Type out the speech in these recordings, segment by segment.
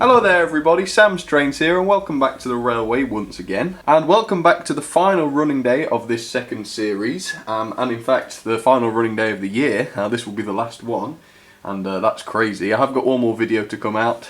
Hello there everybody, Sam's Trains here and welcome back to the railway once again. And welcome back to the final running day of this second series. And in fact, the final running day of the year. This will be the last one. And that's crazy. I have got one more video to come out,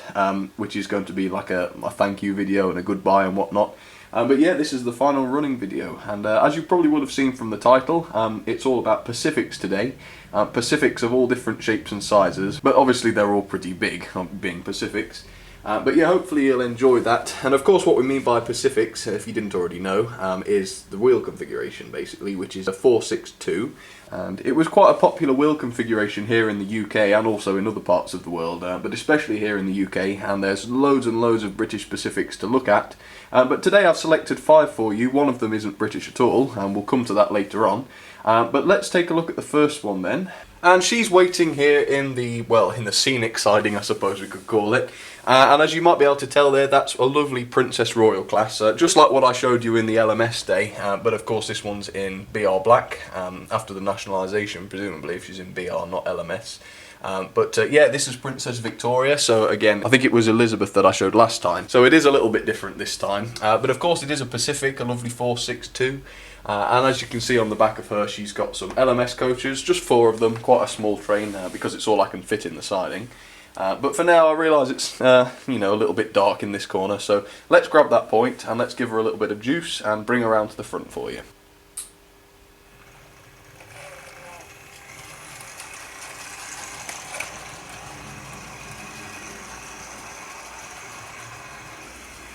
which is going to be like a thank you video and a goodbye and whatnot. But yeah, this is the final running video, and as you probably would have seen from the title, it's all about Pacifics today. Pacifics of all different shapes and sizes, but obviously they're all pretty big, being Pacifics. But yeah, hopefully you'll enjoy that. And of course what we mean by Pacifics, if you didn't already know, is the wheel configuration basically, which is a 462. And it was quite a popular wheel configuration here in the UK and also in other parts of the world, but especially here in the UK, and there's loads and loads of British Pacifics to look at. But today I've selected 5 for you. One of them isn't British at all, and we'll come to that later on. But let's take a look at the first one then. And she's waiting here in the, well, in the scenic siding, I suppose we could call it. And as you might be able to tell there, that's a lovely Princess Royal class, just like what I showed you in the LMS day. But of course this one's in BR Black, after the nationalisation, presumably, if she's in BR, not LMS. Yeah, this is Princess Victoria, so again, I think it was Elizabeth that I showed last time. So it is a little bit different this time. But of course it is a Pacific, a lovely 462. And as you can see on the back of her, she's got some LMS coaches, just 4 of them, quite a small train, because it's all I can fit in the siding. But for now I realise it's, you know, a little bit dark in this corner, so let's grab that point and let's give her a little bit of juice and bring her around to the front for you.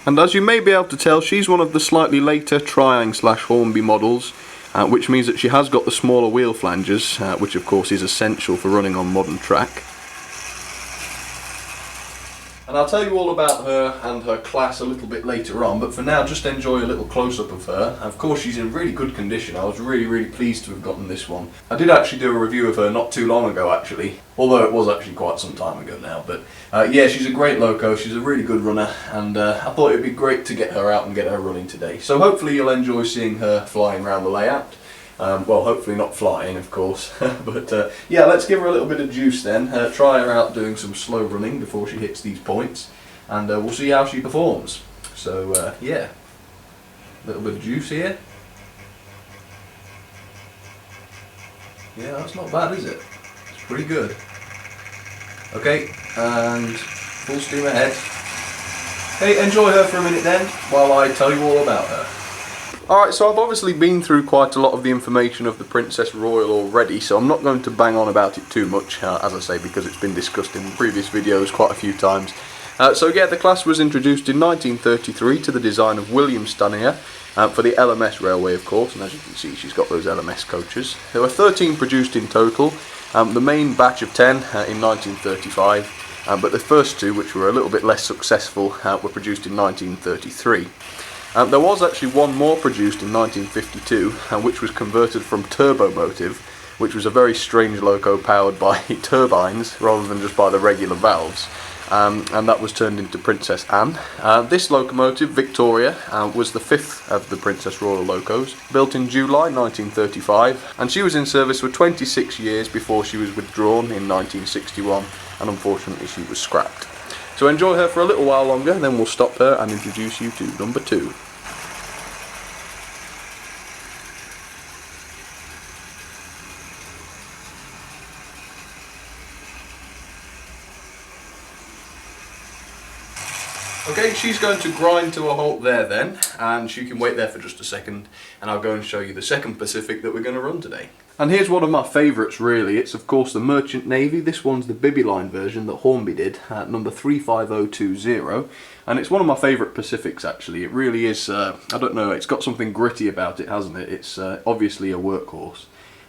And as you may be able to tell, she's one of the slightly later Triang/Hornby models, which means that she has got the smaller wheel flanges, which of course is essential for running on modern track. And I'll tell you all about her and her class a little bit later on, but for now just enjoy a little close-up of her. Of course she's in really good condition. I was really pleased to have gotten this one. I did actually do a review of her not too long ago actually, although it was actually quite some time ago now. But yeah, she's a great loco, she's a really good runner, and I thought it'd be great to get her out and get her running today. So hopefully you'll enjoy seeing her flying around the layout. Well, hopefully not flying, of course, but yeah, let's give her a little bit of juice then, try her out doing some slow running before she hits these points, and we'll see how she performs. So yeah, a little bit of juice here. Yeah, that's not bad, is it? It's pretty good. Okay, and full steam ahead. Hey, enjoy her for a minute then, while I tell you all about her. Alright, so I've obviously been through quite a lot of the information of the Princess Royal already, so I'm not going to bang on about it too much, as I say, because it's been discussed in previous videos quite a few times. So yeah, the class was introduced in 1933 to the design of William Stanier, for the LMS railway of course, and as you can see she's got those LMS coaches. There were 13 produced in total, the main batch of 10 in 1935, but the first 2, which were a little bit less successful, were produced in 1933. There was actually one more produced in 1952, which was converted from Turbomotive, which was a very strange loco powered by turbines rather than just by the regular valves, and that was turned into Princess Anne. This locomotive, Victoria, was the 5th of the Princess Royal locos, built in July 1935, and she was in service for 26 years before she was withdrawn in 1961, and unfortunately she was scrapped. So enjoy her for a little while longer, then we'll stop her and introduce you to number 2. Okay, she's going to grind to a halt there then, and she can wait there for just a second, and I'll go and show you the second Pacific that we're going to run today. And here's one of my favourites really. It's of course the Merchant Navy. This one's the Bibby line version that Hornby did, number 35020, and it's one of my favourite Pacifics actually. It really is, I don't know, it's got something gritty about it, hasn't it? It's obviously a workhorse.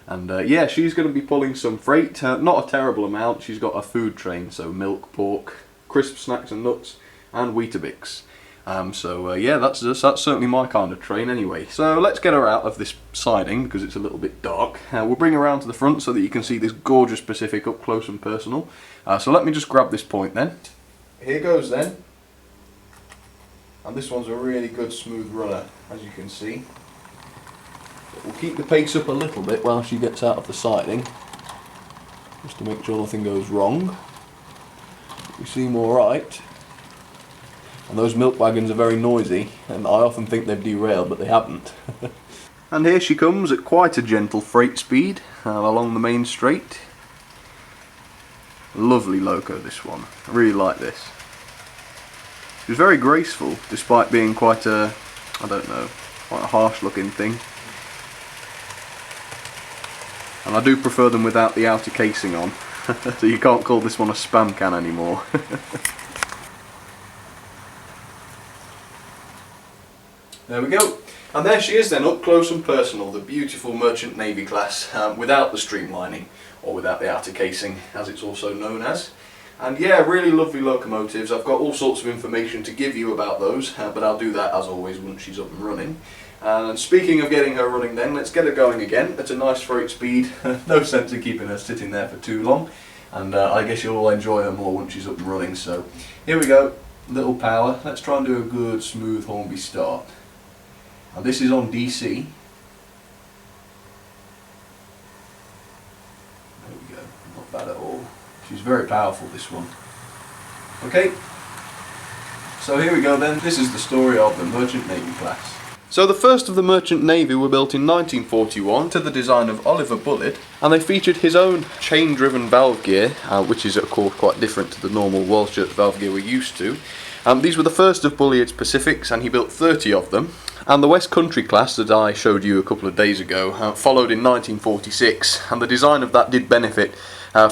And yeah, she's going to be pulling some freight, not a terrible amount. She's got a food train, so milk, pork, crisp snacks and nuts, and Weetabix. Yeah, that's certainly my kind of train anyway. So let's get her out of this siding because it's a little bit dark. We'll bring her around to the front so that you can see this gorgeous Pacific up close and personal. So let me just grab this point then. Here goes then. And this one's a really good smooth runner, as you can see. But we'll keep the pace up a little bit while she gets out of the siding, just to make sure nothing goes wrong. We seem alright. And those milk wagons are very noisy, and I often think they've derailed, but they haven't. And here she comes at quite a gentle freight speed along the main straight. Lovely loco, this one. I really like this. She was very graceful, despite being quite a, I don't know, quite a harsh looking thing. And I do prefer them without the outer casing on, so you can't call this one a spam can anymore. There we go. And there she is then, up close and personal, the beautiful Merchant Navy class, without the streamlining, or without the outer casing, as it's also known as. And yeah, really lovely locomotives. I've got all sorts of information to give you about those, but I'll do that as always once she's up and running. And speaking of getting her running then, let's get her going again at a nice freight speed. No sense in keeping her sitting there for too long, and I guess you'll all enjoy her more once she's up and running. So here we go, little power. Let's try and do a good smooth hornby start. Now this is on DC. There we go, not bad at all. She's very powerful, this one. Okay, so here we go then. This is the story of the Merchant Navy class. So the first of the Merchant Navy were built in 1941 to the design of Oliver Bullitt, and they featured his own chain-driven valve gear, which is of course quite different to the normal Walschaerts valve gear we're used to. These were the first of Bullitt's Pacifics, and he built 30 of them. And the West Country class that I showed you a couple of days ago followed in 1946, and the design of that did benefit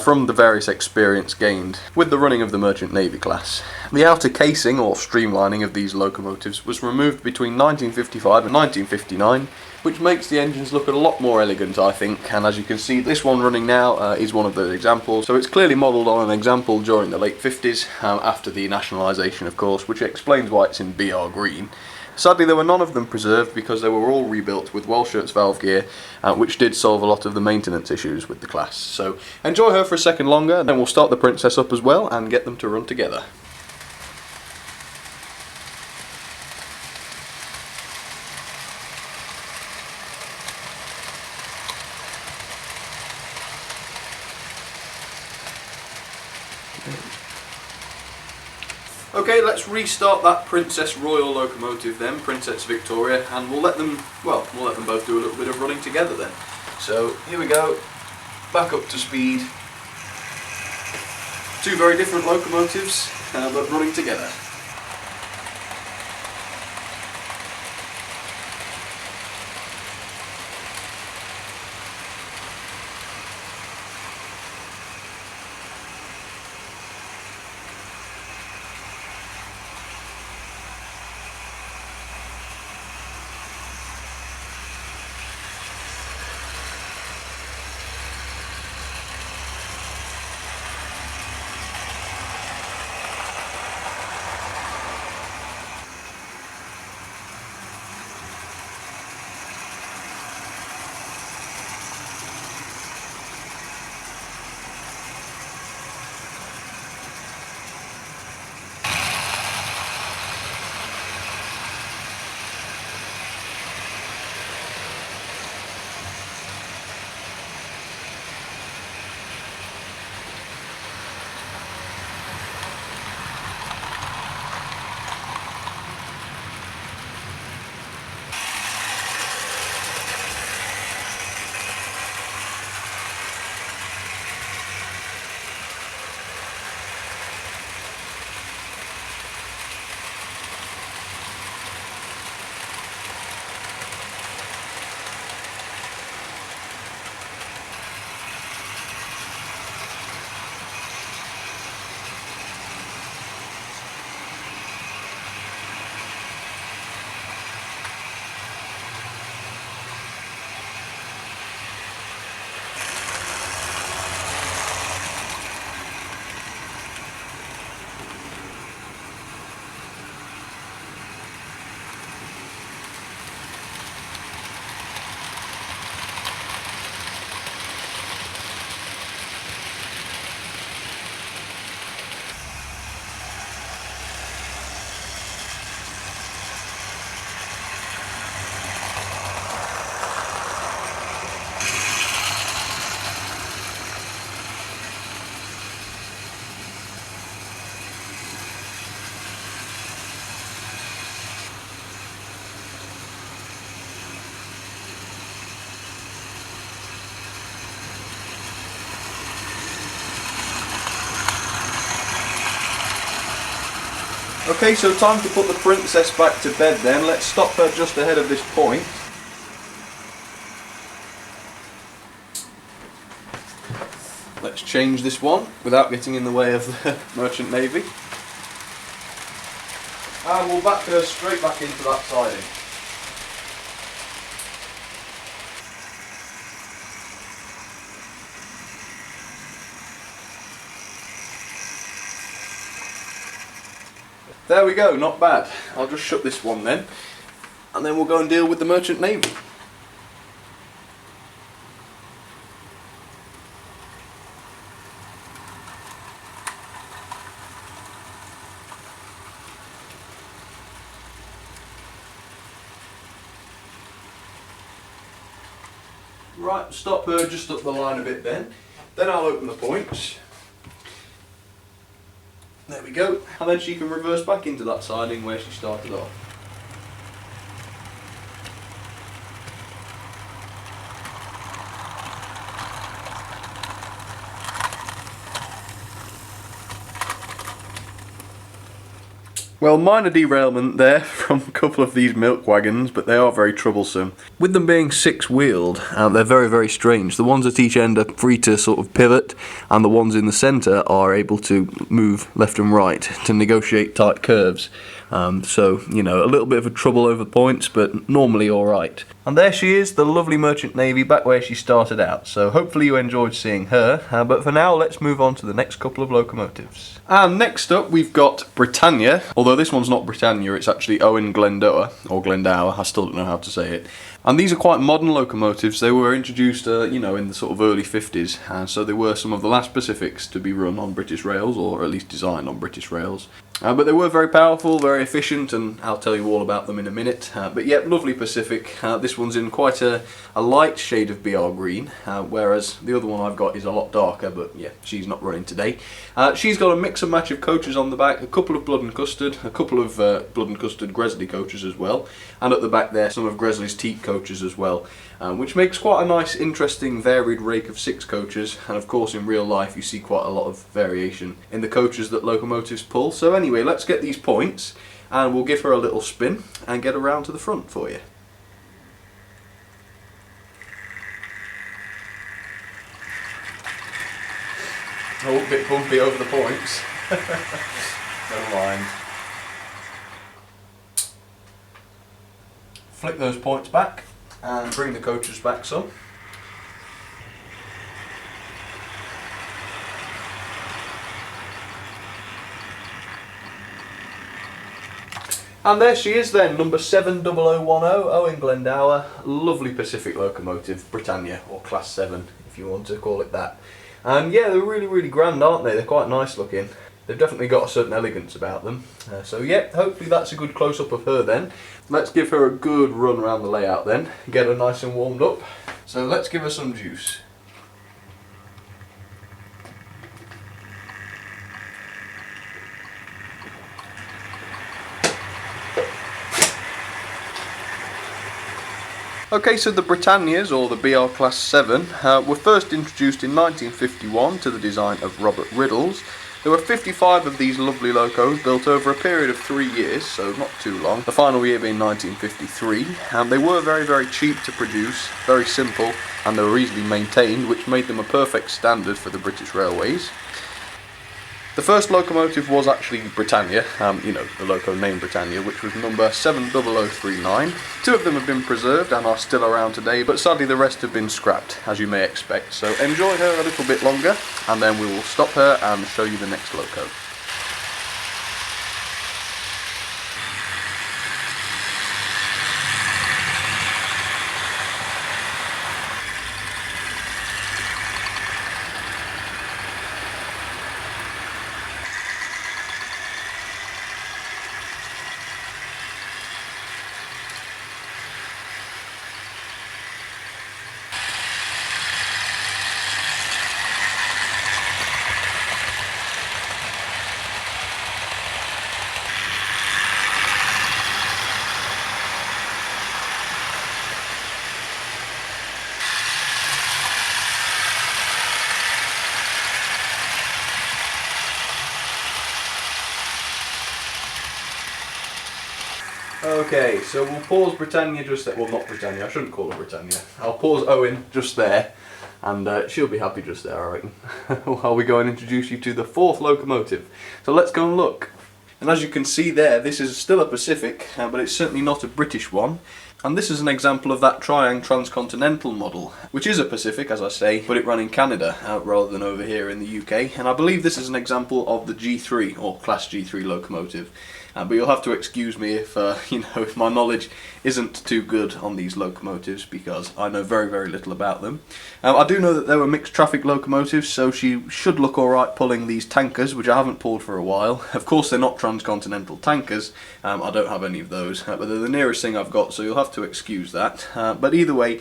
from the various experience gained with the running of the Merchant Navy class. The outer casing, or streamlining, of these locomotives was removed between 1955 and 1959, which makes the engines look a lot more elegant, I think, and as you can see, this one running now is one of the examples. So it's clearly modelled on an example during the late 50s, after the nationalisation of course, which explains why it's in BR green. Sadly, there were none of them preserved because they were all rebuilt with Walschaerts valve gear, which did solve a lot of the maintenance issues with the class. So enjoy her for a second longer, then we'll start the Princess up as well and get them to run together. Okay, let's restart that Princess Royal locomotive then, Princess Victoria, and we'll let them both do a little bit of running together then. So here we go, back up to speed. Two very different locomotives, but running together. Okay, so time to put the princess back to bed then. Let's stop her just ahead of this point. Let's change this one without getting in the way of the Merchant Navy. And we'll back her straight back into that siding. There we go, not bad. I'll just shut this one then, and then we'll go and deal with the Merchant Navy. Right, stop her just up the line a bit then. Then I'll open the points. There we go. And then she can reverse back into that siding where she started off. Well, minor derailment there from a couple of these milk wagons, but they are very troublesome. With them being six-wheeled, they're very, very strange. The ones at each end are free to sort of pivot, and the ones in the centre are able to move left and right to negotiate tight curves. So, you know, a little bit of a trouble over points, but normally alright. And there she is, the lovely Merchant Navy, back where she started out. So hopefully you enjoyed seeing her, but for now let's move on to the next couple of locomotives. And next up we've got Britannia, although this one's not Britannia, it's actually Owen Glendower, or Glendower, I still don't know how to say it. And these are quite modern locomotives. They were introduced, you know, in the sort of early 50s, and so they were some of the last Pacifics to be run on British rails, or at least designed on British rails. But they were very powerful, very efficient, and I'll tell you all about them in a minute. But yep, lovely Pacific. This one's in quite a light shade of BR green, whereas the other one I've got is a lot darker, but yeah, she's not running today. She's got a mix and match of coaches on the back, a couple of blood and custard, a couple of blood and custard Gresley coaches as well, and at the back there some of Gresley's teak coaches as well. Which makes quite a nice, interesting, varied rake of six coaches, and of course in real life you see quite a lot of variation in the coaches that locomotives pull. So anyway, let's get these points, and we'll give her a little spin and get around to the front for you. Oh, a bit bumpy over the points. Never mind. Flick those points back and bring the coaches back some. And there she is then, number 70010, Owen Glendower, lovely Pacific locomotive, Britannia, or Class 7 if you want to call it that. And yeah, they're really, really grand, aren't they? They're quite nice looking. They've definitely got a certain elegance about them. So yeah, hopefully that's a good close-up of her then. Let's give her a good run around the layout then, get her nice and warmed up. So let's give her some juice. Okay, so the Britannias, or the BR Class 7, were first introduced in 1951 to the design of Robert Riddles. There were 55 of these lovely locos built over a period of 3 years, so not too long, the final year being 1953, and they were very, very cheap to produce, very simple, and they were easily maintained, which made them a perfect standard for the British Railways. The first locomotive was actually Britannia, you know, the loco named Britannia, which was number 70039. Two of them have been preserved and are still around today, but sadly the rest have been scrapped, as you may expect. So enjoy her a little bit longer, and then we will stop her and show you the next loco. Okay, so we'll pause Britannia just there. Well, not Britannia, I shouldn't call her Britannia. I'll pause Owen just there, and she'll be happy just there, I reckon. While we go and introduce you to the 4th locomotive. So let's go and look. And as you can see there, this is still a Pacific, but it's certainly not a British one. And this is an example of that Triang transcontinental model, which is a Pacific, as I say, but it ran in Canada rather than over here in the UK. And I believe this is an example of the G3, or Class G3 locomotive. But you'll have to excuse me if if my knowledge isn't too good on these locomotives, because I know very, very little about them. I do know that they were mixed traffic locomotives, so she should look alright pulling these tankers, which I haven't pulled for a while. Of course they're not transcontinental tankers, I don't have any of those, but they're the nearest thing I've got, so you'll have to excuse that. But either way,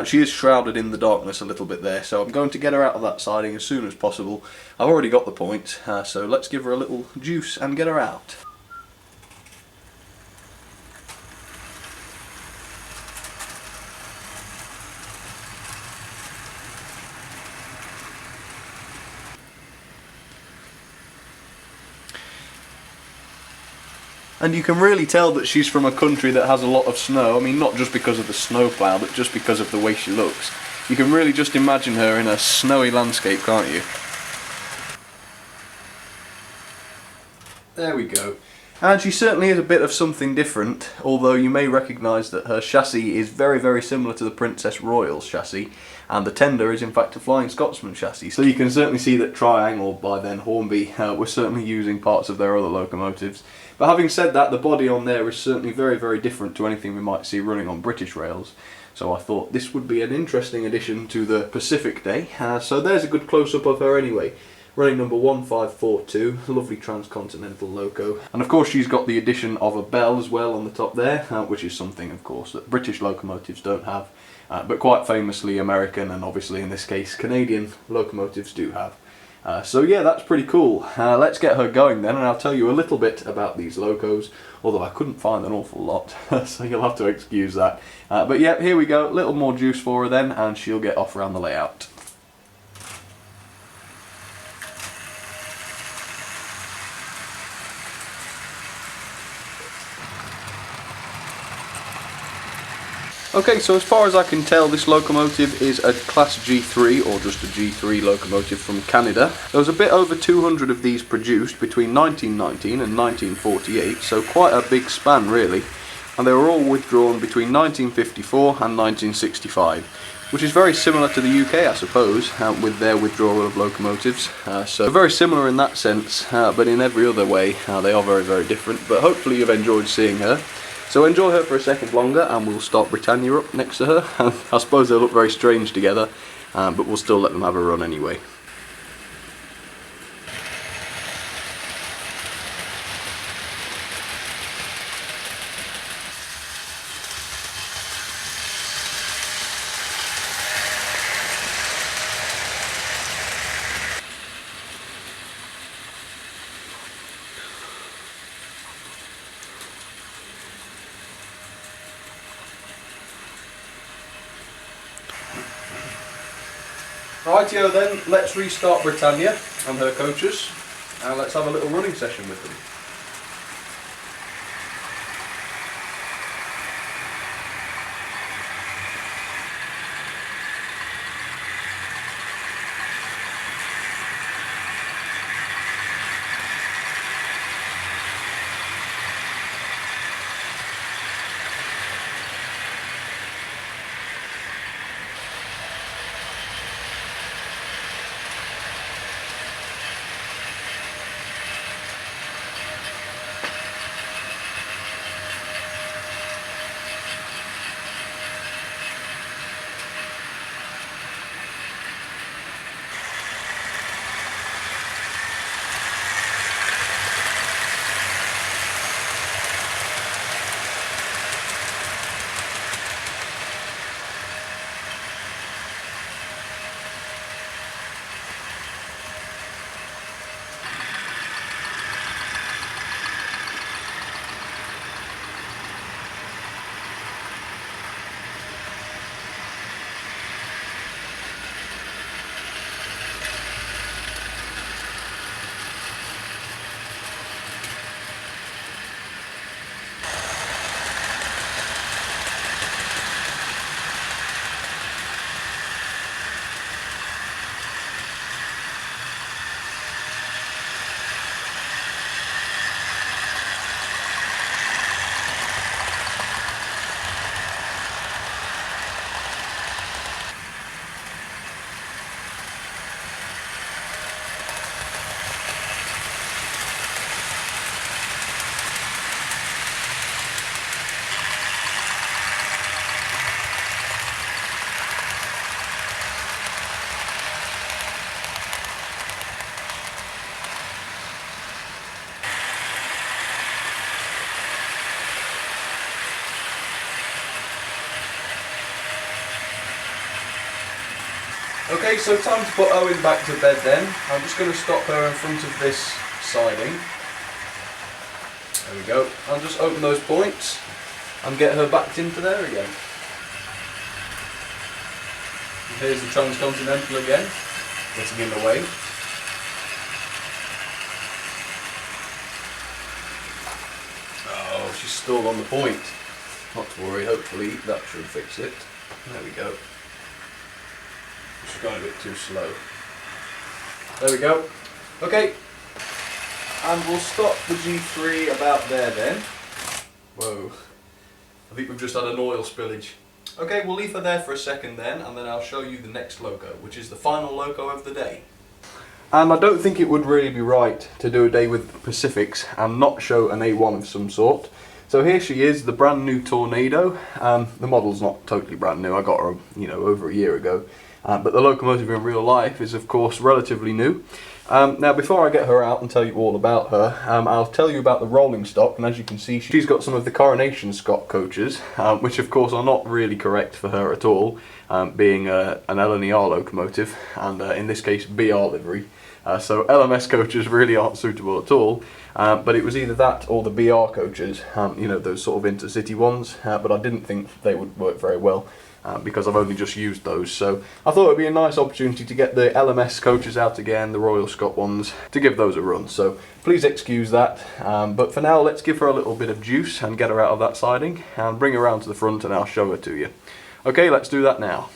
she is shrouded in the darkness a little bit there, so I'm going to get her out of that siding as soon as possible. I've already got the point, so let's give her a little juice and get her out. And you can really tell that she's from a country that has a lot of snow. I mean, not just because of the snowplow, but just because of the way she looks. You can really just imagine her in a snowy landscape, can't you? There we go. And she certainly is a bit of something different, although you may recognise that her chassis is very, very similar to the Princess Royal's chassis, and the tender is in fact a Flying Scotsman chassis. So you can certainly see that Triang, or by then Hornby, were certainly using parts of their other locomotives. But having said that, the body on there is certainly very, very different to anything we might see running on British rails. So I thought this would be an interesting addition to the Pacific Day. So there's a good close-up of her anyway. Running number 1542, lovely transcontinental loco. And of course she's got the addition of a bell as well on the top there, which is something of course that British locomotives don't have, but quite famously American and obviously in this case Canadian locomotives do have. So yeah, that's pretty cool. Let's get her going then, and I'll tell you a little bit about these locos, although I couldn't find an awful lot, so you'll have to excuse that. But yeah, here we go, a little more juice for her then, and she'll get off around the layout. Okay, so as far as I can tell, this locomotive is a Class G3, or just a G3 locomotive from Canada. There was a bit over 200 of these produced between 1919 and 1948, so quite a big span really. And they were all withdrawn between 1954 and 1965, which is very similar to the UK, I suppose, with their withdrawal of locomotives. So very similar in that sense, but in every other way they are very, very different. But hopefully you've enjoyed seeing her. So enjoy her for a second longer, and we'll start Britannia up next to her. I suppose they look very strange together, but we'll still let them have a run anyway. Rightio then, let's restart Britannia and her coaches, and let's have a little running session with them. Okay, so time to put Owen back to bed then. I'm just going to stop her in front of this siding. There we go. I'll just open those points and get her backed into there again. And here's the transcontinental again, getting in the way. Oh, she's still on the point. Not to worry, hopefully that should fix it. There we go. Just going a bit too slow. There we go. Okay. And we'll stop the G3 about there then. Whoa. I think we've just had an oil spillage. Okay, we'll leave her there for a second then, and then I'll show you the next loco, which is the final loco of the day. And I don't think it would really be right to do a day with Pacifics and not show an A1 of some sort. So here she is, the brand new Tornado. The model's not totally brand new, I got her, over a year ago. But the Locomotive in real life is of course relatively new. Now before I get her out and tell you all about her, I'll tell you about the rolling stock, and as you can see she's got some of the Coronation Scott coaches, which of course are not really correct for her at all, being an L&ER locomotive, and in this case BR livery. So LMS coaches really aren't suitable at all, but it was either that or the BR coaches, those sort of intercity ones, but I didn't think they would work very well. Because I've only just used those, so I thought it would be a nice opportunity to get the LMS coaches out again, the Royal Scot ones, to give those a run, so please excuse that, but for now let's give her a little bit of juice and get her out of that siding and bring her around to the front and I'll show her to you. Okay, let's do that now.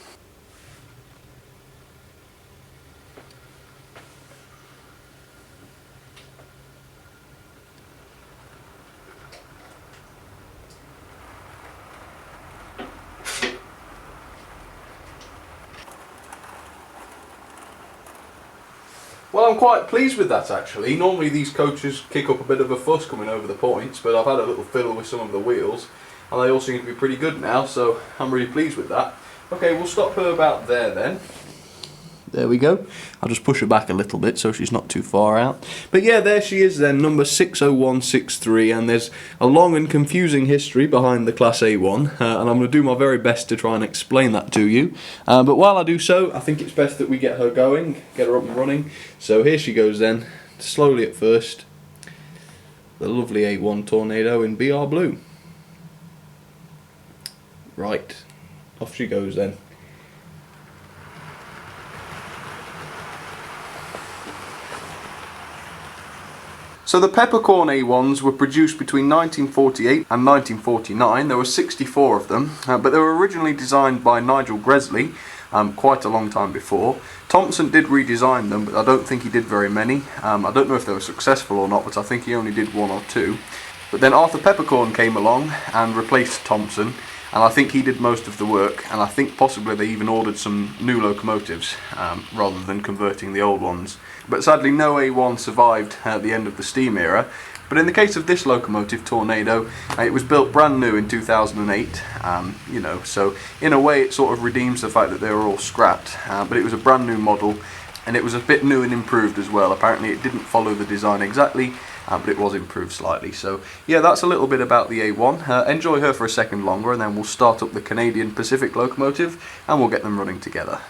Well, I'm quite pleased with that actually. Normally these coaches kick up a bit of a fuss coming over the points, but I've had a little fiddle with some of the wheels and they all seem to be pretty good now, so I'm really pleased with that. Okay, we'll stop her about there then. There we go. I'll just push her back a little bit so she's not too far out. But yeah, there she is then, number 60163, and there's a long and confusing history behind the Class A1, and I'm going to do my very best to try and explain that to you. But while I do so, I think it's best that we get her going, get her up and running. So here she goes then, slowly at first. The lovely A1 Tornado in BR blue. Right, off she goes then. So the peppercorn A1s were produced between 1948 and 1949. There were 64 of them, but they were originally designed by Nigel Gresley quite a long time before. Thompson did redesign them, but I don't think he did very many. I don't know if they were successful or not, but I think he only did one or two. But then Arthur Peppercorn came along and replaced Thompson, and I think he did most of the work, and I think possibly they even ordered some new locomotives rather than converting the old ones. But sadly no A1 survived at the end of the steam era. But in the case of this locomotive, Tornado, it was built brand new in 2008, so in a way it sort of redeems the fact that they were all scrapped, but it was a brand new model, and it was a bit new and improved as well. Apparently it didn't follow the design exactly, but it was improved slightly. So yeah, that's a little bit about the A1. Enjoy her for a second longer, and then we'll start up the Canadian Pacific Locomotive, and we'll get them running together.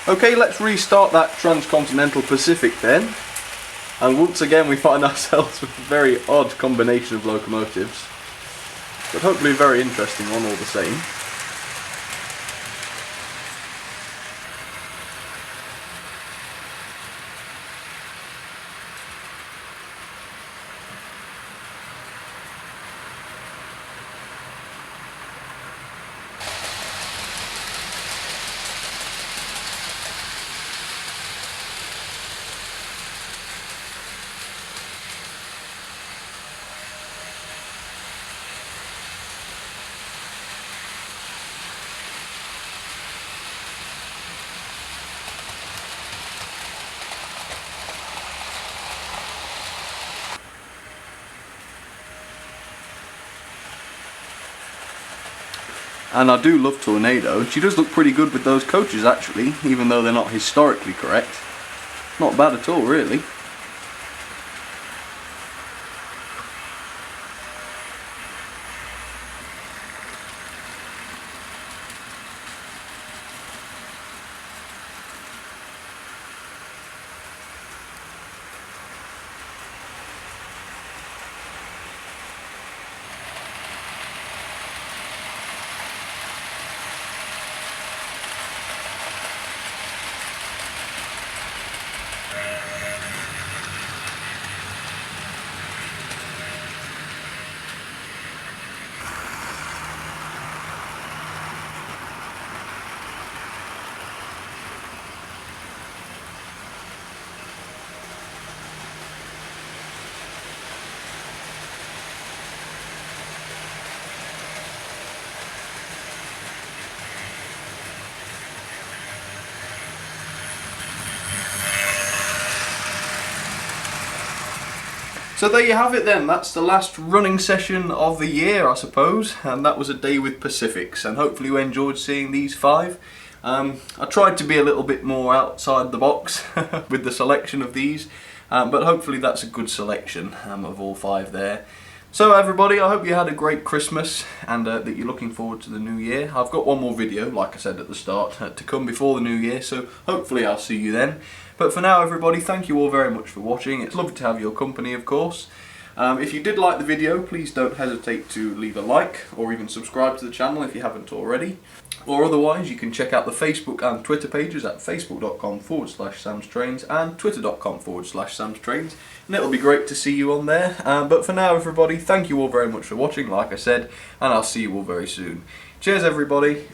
Okay, let's restart that Transcontinental Pacific then. And once again we find ourselves with a very odd combination of locomotives, but hopefully a very interesting one all the same. And I do love Tornado. She does look pretty good with those coaches actually, even though they're not historically correct. Not bad at all, really. So there you have it then, that's the last running session of the year I suppose, and that was a day with Pacifics, and hopefully you enjoyed seeing these 5. I tried to be a little bit more outside the box with the selection of these, but hopefully that's a good selection of all 5 there. So everybody, I hope you had a great Christmas and that you're looking forward to the new year. I've got one more video, like I said at the start, to come before the new year, so hopefully I'll see you then. But for now everybody, thank you all very much for watching. It's lovely to have your company, of course. If you did like the video, please don't hesitate to leave a like or even subscribe to the channel if you haven't already. Or otherwise, you can check out the Facebook and Twitter pages at facebook.com/samstrains and twitter.com/samstrains, and it'll be great to see you on there. But for now everybody, thank you all very much for watching, like I said, and I'll see you all very soon. Cheers everybody!